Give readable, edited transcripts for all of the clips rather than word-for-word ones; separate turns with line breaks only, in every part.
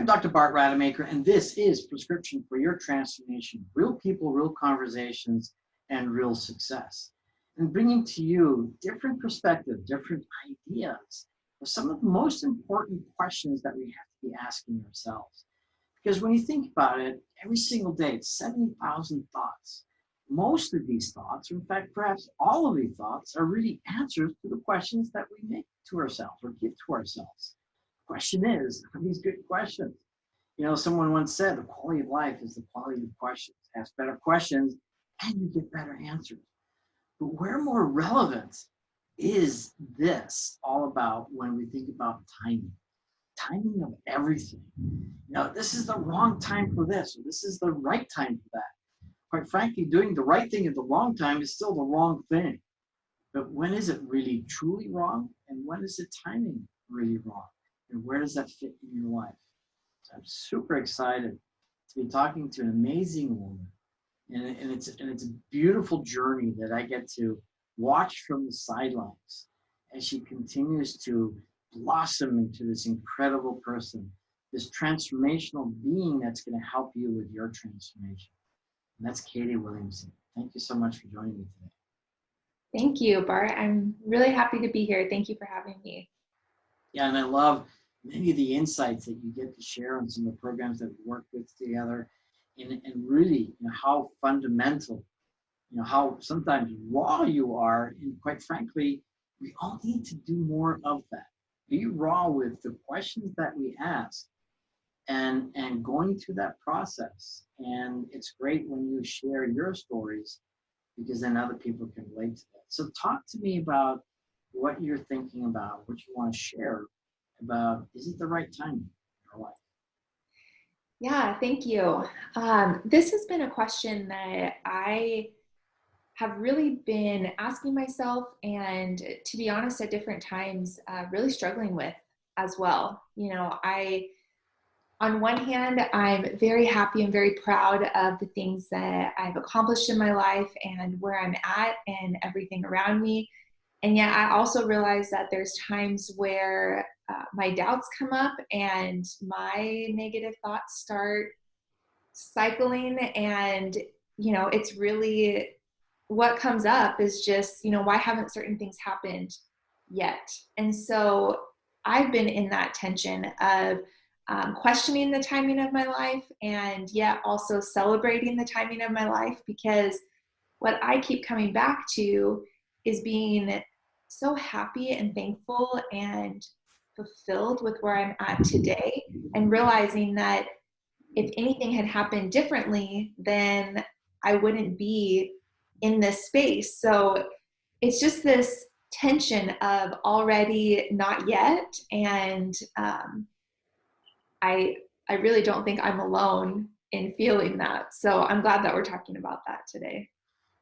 I'm Dr. Bart Rademaker, and this is Prescription for Your Transformation, real people, real conversations, and real success. And bringing to you different perspectives, different ideas of some of the most important questions that we have to be asking ourselves. Because when you think about it, every single day, it's 70,000 thoughts. Most of these thoughts, or in fact, perhaps all of these thoughts, are really answers to the questions that we make to ourselves or give to ourselves. The question is, are these good questions? You know, someone once said, the quality of life is the quality of questions. Ask better questions, and you get better answers. But where more relevant is this all about when we think about timing? Timing of everything. Now, this is the wrong time for this, or this is the right time for that. Quite frankly, doing the right thing at the wrong time is still the wrong thing. But when is it really truly wrong? And when is the timing really wrong? And where does that fit in your life? So I'm super excited to be talking to an amazing woman. And it's a beautiful journey that I get to watch from the sidelines as she continues to blossom into this incredible person, this transformational being that's going to help you with your transformation. And that's Katie Williamson. Thank you so much for joining me today.
Thank you, Bart. I'm really happy to be here. Thank you for having me.
Yeah, and I love many of the insights that you get to share on some of the programs that we work with together, and really, how fundamental, how sometimes raw you are, and quite frankly, we all need to do more of that. Be raw with the questions that we ask, and going through that process. And it's great when you share your stories, because then other people can relate to that. So talk to me about what you're thinking about, what you want to share about. Is it the right time in your life?
Yeah, thank you. This has been a question that I have really been asking myself, and to be honest, at different times, really struggling with as well. On one hand, I'm very happy and very proud of the things that I've accomplished in my life and where I'm at and everything around me. And yet I also realize that there's times where my doubts come up and my negative thoughts start cycling. And, it's really what comes up is just, why haven't certain things happened yet? And so I've been in that tension of questioning the timing of my life, and yet also celebrating the timing of my life, because what I keep coming back to is being so happy and thankful and fulfilled with where I'm at today, and realizing that if anything had happened differently, then I wouldn't be in this space. So it's just this tension of already not yet, and I really don't think I'm alone in feeling that. So I'm glad that we're talking about that today.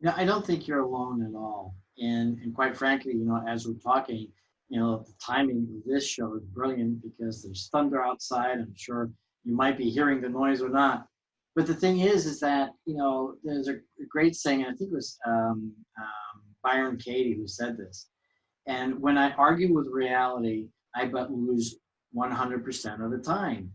No, I don't think you're alone at all. And quite frankly, as we're talking, the timing of this show is brilliant because there's thunder outside. I'm sure you might be hearing the noise or not. But the thing is that, there's a great saying, and I think it was Byron Katie who said this. And when I argue with reality, I but lose 100% of the time.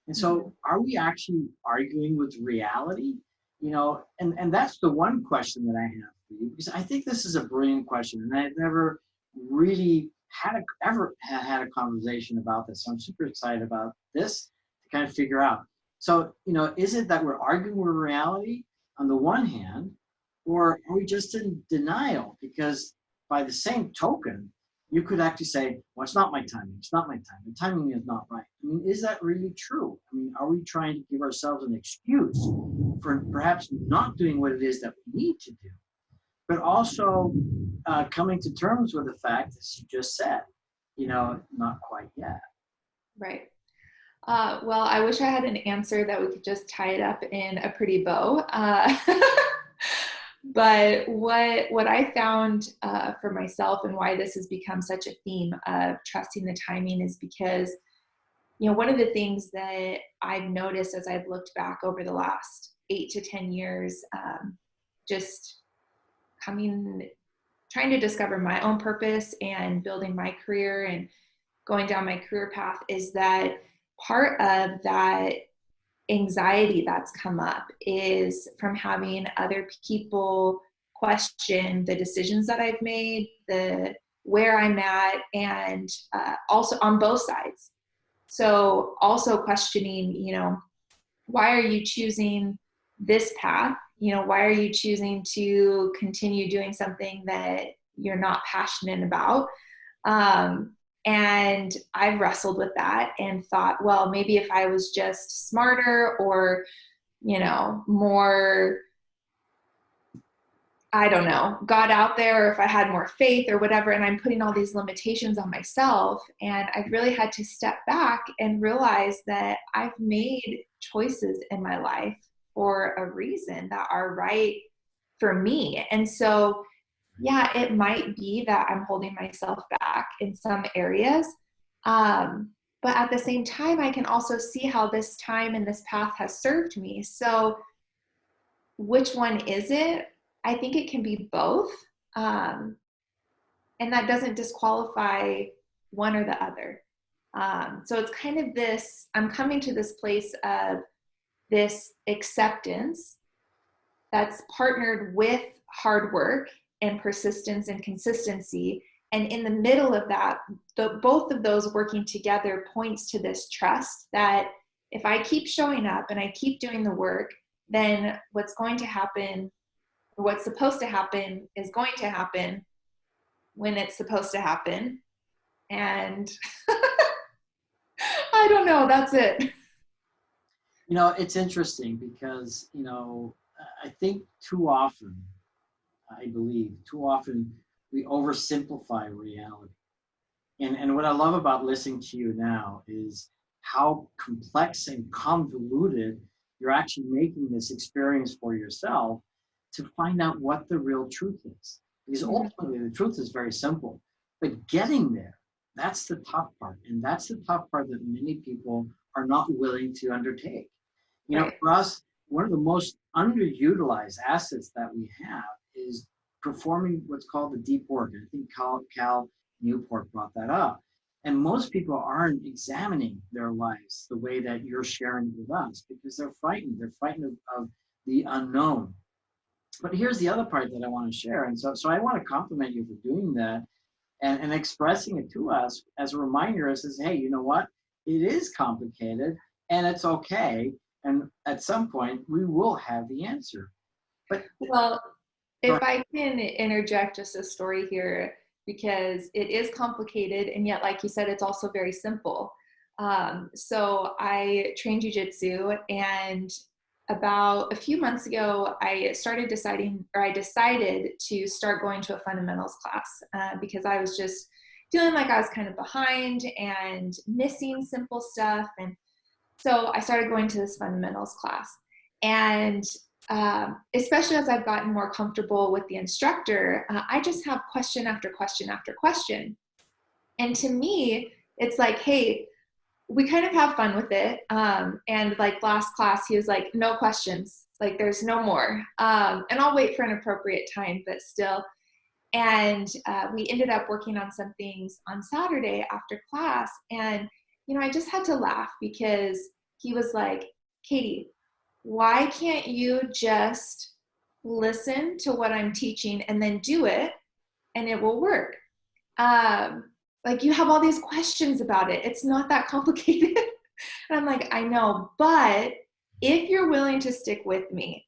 And so are we actually arguing with reality? And that's the one question that I have for you, because I think this is a brilliant question, and I've never really ever had a conversation about this. So I'm super excited about this to kind of figure out. So, is it that we're arguing with reality on the one hand, or are we just in denial? Because by the same token, you could actually say, well, it's not my timing. It's not my time. The timing is not right. I mean, is that really true? I mean, are we trying to give ourselves an excuse for perhaps not doing what it is that we need to do, but also coming to terms with the fact, as you just said, not quite yet.
Right. Well, I wish I had an answer that we could just tie it up in a pretty bow. But what I found for myself, and why this has become such a theme of trusting the timing, is because, one of the things that I've noticed as I've looked back over the last 8 to 10 years, just trying to discover my own purpose and building my career and going down my career path, is that part of that anxiety that's come up is from having other people question the decisions that I've made, the where I'm at, and also on both sides. So also questioning, why are you choosing this path? Why are you choosing to continue doing something that you're not passionate about? And I've wrestled with that and thought, well, maybe if I was just smarter or, more, I don't know, got out there, or if I had more faith or whatever, and I'm putting all these limitations on myself. And I've really had to step back and realize that I've made choices in my life for a reason that are right for me. And so, yeah, it might be that I'm holding myself back in some areas. But at the same time, I can also see how this time and this path has served me. So which one is it? I think it can be both. And that doesn't disqualify one or the other. So it's kind of this, I'm coming to this place of this acceptance that's partnered with hard work and persistence and consistency. And in the middle of that, both of those working together points to this trust that if I keep showing up and I keep doing the work, then what's going to happen, or what's supposed to happen, is going to happen when it's supposed to happen. And I don't know, that's it.
It's interesting because, I think too often, I believe, too often we oversimplify reality. And what I love about listening to you now is how complex and convoluted you're actually making this experience for yourself to find out what the real truth is. Because ultimately the truth is very simple, but getting there, that's the tough part. And that's the tough part that many people are not willing to undertake. For us, one of the most underutilized assets that we have is performing what's called the deep work. And I think Cal Newport brought that up. And most people aren't examining their lives the way that you're sharing with us because they're frightened. They're frightened of the unknown. But here's the other part that I want to share. And so I want to compliment you for doing that and expressing it to us as a reminder. It says, hey, you know what? It is complicated and it's okay. And at some point, we will have the answer. But
well, if I can interject just a story here, because it is complicated, and yet, like you said, it's also very simple. So I train jiu-jitsu, and about a few months ago, I decided to start going to a fundamentals class because I was just feeling like I was kind of behind and missing simple stuff. And so I started going to this fundamentals class. And especially as I've gotten more comfortable with the instructor, I just have question after question after question. And to me, it's like, hey, we kind of have fun with it. And like last class, he was like, no questions, like there's no more. And I'll wait for an appropriate time, but still. And we ended up working on some things on Saturday after class. And, I just had to laugh because he was like, Katie, why can't you just listen to what I'm teaching and then do it and it will work? Like you have all these questions about it. It's not that complicated. And I'm like, I know, but if you're willing to stick with me,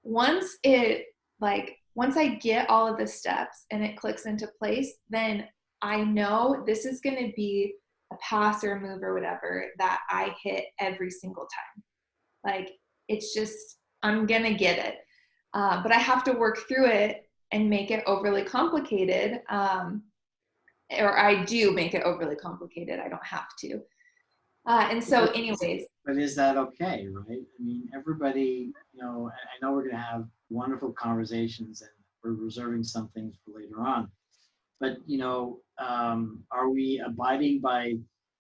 once I get all of the steps and it clicks into place, then I know this is going to be a pass or a move or whatever that I hit every single time. Like, it's just, I'm going to get it. But I have to work through it and make it overly complicated. Or I do make it overly complicated. I don't have to. And so anyways.
But is that okay, right? I mean, everybody, I know we're going to have wonderful conversations and we're reserving some things for later on. But, are we abiding by,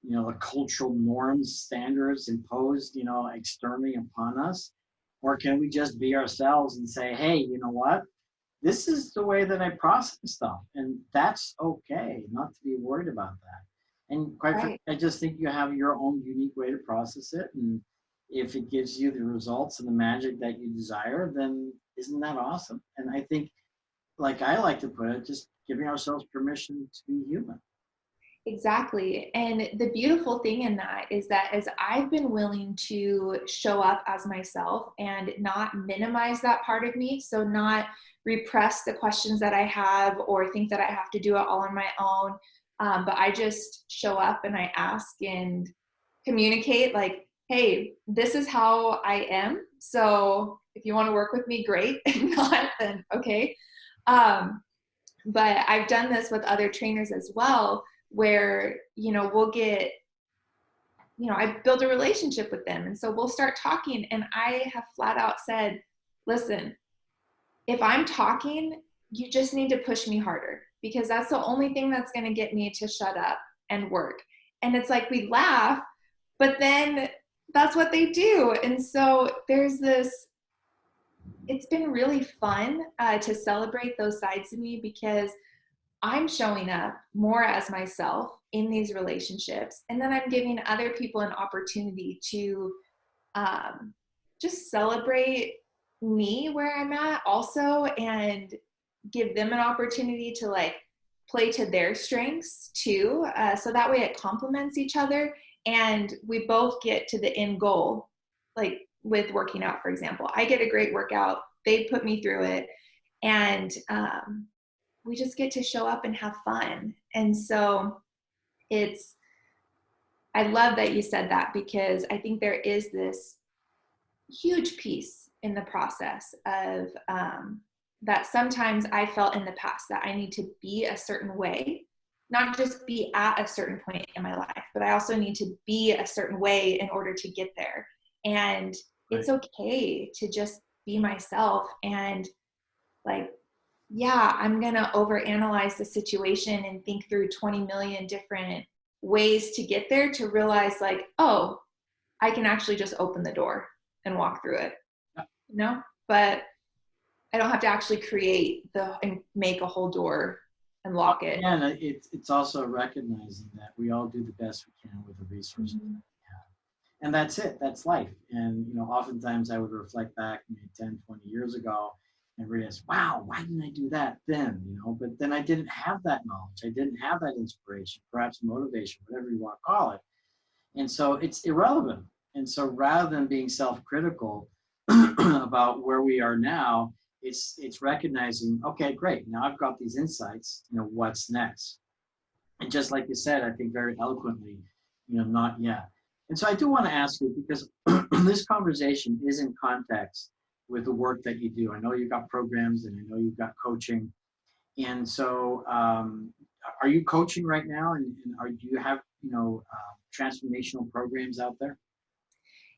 the cultural norms, standards imposed, externally upon us? Or can we just be ourselves and say, hey, you know what? This is the way that I process stuff. And that's okay, not to be worried about that. And quite frankly,
Right.
I just think you have your own unique way to process it. And if it gives you the results and the magic that you desire, then isn't that awesome? And I think, like I like to put it, just giving ourselves permission to be human.
Exactly. And the beautiful thing in that is that as I've been willing to show up as myself and not minimize that part of me, so not repress the questions that I have or think that I have to do it all on my own, but I just show up and I ask and communicate like, hey, this is how I am. So if you want to work with me, great. If not, then okay. Um, but I've done this with other trainers as well, where, we'll get, I build a relationship with them. And so we'll start talking. And I have flat out said, listen, if I'm talking, you just need to push me harder, because that's the only thing that's going to get me to shut up and work. And it's like we laugh, but then that's what they do. And so there's this, it's been really fun to celebrate those sides of me, because I'm showing up more as myself in these relationships. And then I'm giving other people an opportunity to just celebrate me where I'm at also, and give them an opportunity to like play to their strengths too. So that way it complements each other and we both get to the end goal. Like with working out, for example, I get a great workout. They put me through it. And we just get to show up and have fun. And so I love that you said that, because I think there is this huge piece in the process of that sometimes I felt in the past that I need to be a certain way, not just be at a certain point in my life, but I also need to be a certain way in order to get there. And it's okay to just be myself and like, yeah, I'm going to overanalyze the situation and think through 20 million different ways to get there, to realize like, oh, I can actually just open the door and walk through it, but I don't have to actually and make a whole door and lock it.
And it's also recognizing that we all do the best we can with the resources that we have. And that's it. That's life. And, oftentimes I would reflect back maybe 10, 20 years ago and realize, wow, why didn't I do that then? But then I didn't have that knowledge. I didn't have that inspiration, perhaps motivation, whatever you want to call it. And so it's irrelevant. And so rather than being self-critical about where we are now, it's recognizing, okay, great. Now I've got these insights, what's next? And just like you said, I think very eloquently, not yet. And so I do want to ask you, because this conversation is in context with the work that you do. I know you've got programs and I know you've got coaching. And so are you coaching right now? And do you have, transformational programs out there?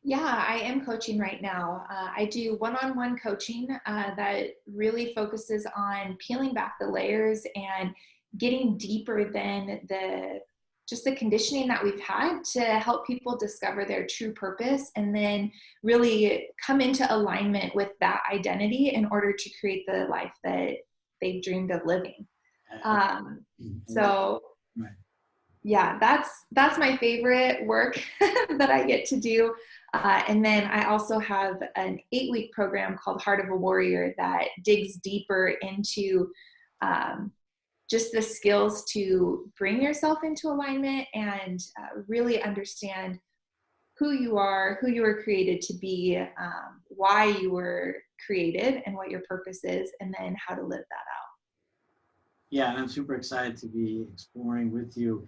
Yeah, I am coaching right now. I do one-on-one coaching that really focuses on peeling back the layers and getting deeper than just the conditioning that we've had, to help people discover their true purpose and then really come into alignment with that identity in order to create the life that they've dreamed of living. So yeah, that's my favorite work that I get to do. And then I also have an 8-week program called Heart of a Warrior that digs deeper into just the skills to bring yourself into alignment and really understand who you are, who you were created to be, why you were created and what your purpose is, and then how to live that out.
Yeah, and I'm super excited to be exploring with you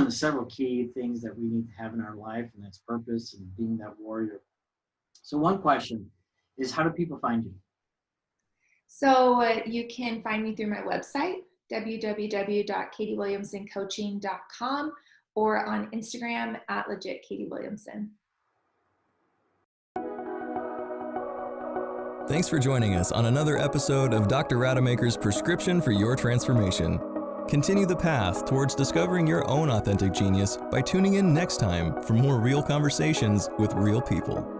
several key things that we need to have in our life, and that's purpose and being that warrior. So one question is, how do people find you?
So you can find me through my website, www.katiewilliamsoncoaching.com, or on Instagram at legit Katie Williamson.
Thanks for joining us on another episode of Dr. Rademaker's Prescription for Your Transformation. Continue the path towards discovering your own authentic genius by tuning in next time for more real conversations with real people.